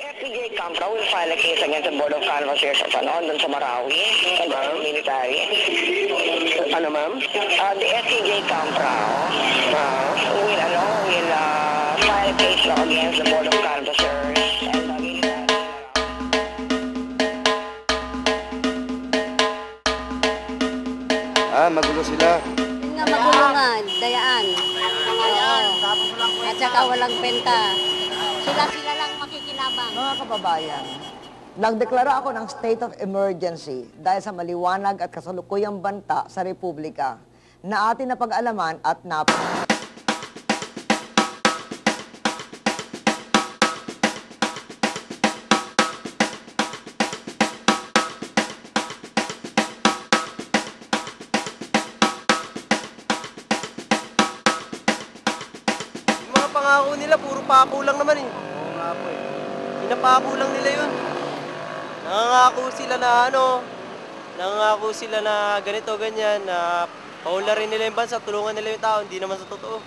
FPJ Campra will file a case against the Board of Canvassers of doon sa Marawi, sa military. Ano, ma'am? The FPJ Campra will file a case against the Board of Canvassers and the military. Magulo sila. Yun nga, magulungan, dayaan. At saka walang benta. Sila lang makikinabang. Mga kababayan, nagdeklara ako ng state of emergency dahil sa maliwanag at kasalukuyang banta sa Republika na atin na pag-alaman at pangako nila, puro pako lang naman eh. Oo nga po eh. Pinapako lang nila yun. Nangangako sila na ganito, ganyan, na paularin nila yung bansa, tulungan nila yung tao, hindi naman sa totoo.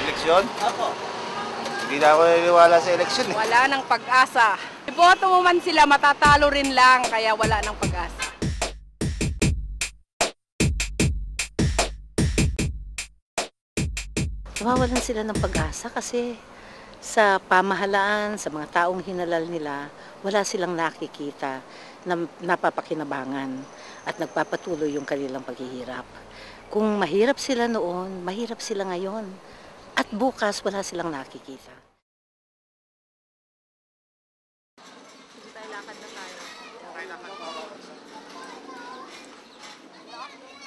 Eleksyon? Ako. Hindi na ako naniniwala sa eleksyon eh. Wala nang pag-asa. Iboto mo man sila, matatalo rin lang, kaya wala nang pag-asa. Nawawalan sila ng pag-asa kasi sa pamahalaan, sa mga taong hinalal nila, wala silang nakikita na napapakinabangan at nagpapatuloy yung kanilang paghihirap. Kung mahirap sila noon, mahirap sila ngayon. At bukas, wala silang nakikita.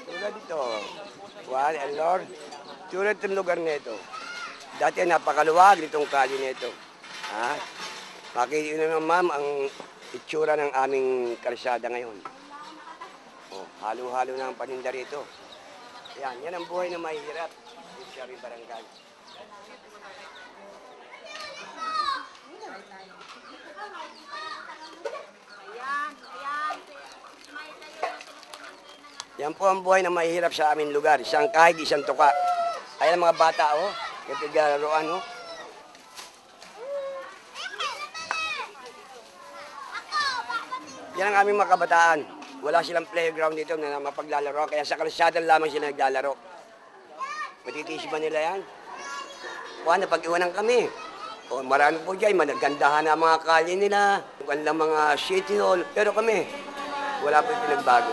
Tulad dito, Juan and Lord, tulad itong lugar nito. Dati napakaluwag itong kali nito. Makikita naman, ma'am, ang itsura ng aming kalsada ngayon. Halo-halo na ang paninda rito. Yan ang buhay na mahirap. Sari barangay. Yan po ang buhay na mahirap sa aming lugar. Kahit isang tuka. Ayan ang mga bata, Katigaroan, Yan ang aming mga kabataan. Wala silang playground dito na mapaglalaro. Kaya sa kalsada lamang sila naglalaro. Matitiis ba nila yan? Napag-iwanan kami. Marami po dyan, managandahan na mga kalye nila, walang mga city hall. Pero kami, wala po yung pinagbago.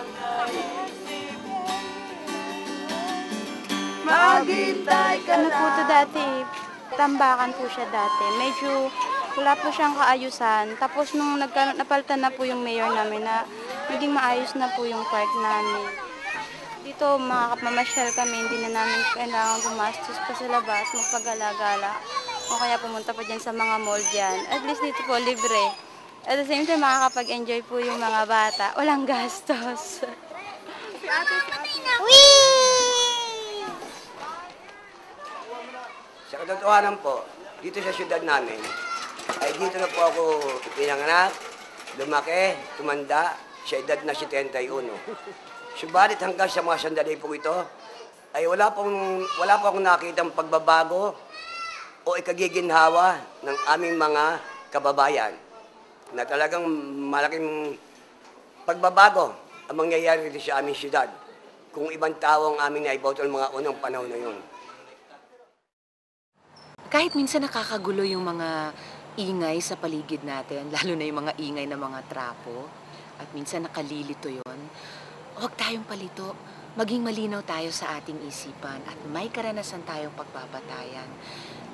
Ano po ito dati, tambakan po siya dati. Medyo wala po siyang kaayusan. Tapos nung napalitan na po yung mayor namin na naging maayos na po yung park namin. Dito makakapamasyal kami, hindi na namin kailangan gumastos pa sa labas, magpagala-gala. O kaya pumunta pa dyan sa mga mall dyan. At least dito po libre. At the same time makakapag-enjoy po yung mga bata. Walang gastos. Si ate. Sa katotohanan po, dito sa syudad namin, ay dito na po ako pinanganak, lumaki, tumanda, sa edad na 71. Subalit hanggang sa mga sandali po ito, ay wala po akong nakitang pagbabago o ikagiginhawa ng aming mga kababayan na talagang malaking pagbabago ang mangyayari dito sa aming syudad kung ibang tao ang aming naiboto ng mga unang panahon na yun. Kahit minsan nakakagulo yung mga ingay sa paligid natin, lalo na yung mga ingay na mga trapo, at minsan nakalilito yon. Huwag tayong palito. Maging malinaw tayo sa ating isipan at may karanasan tayong pagbabatayan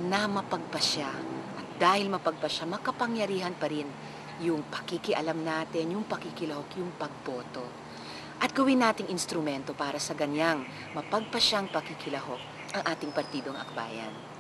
na mapagpasya. At dahil mapagpasya, makapangyarihan pa rin yung pakikialam natin, yung pakikilahok, yung pagboto. At gawin nating instrumento para sa ganyang mapagpasyang pakikilahok ang ating partidong akbayan.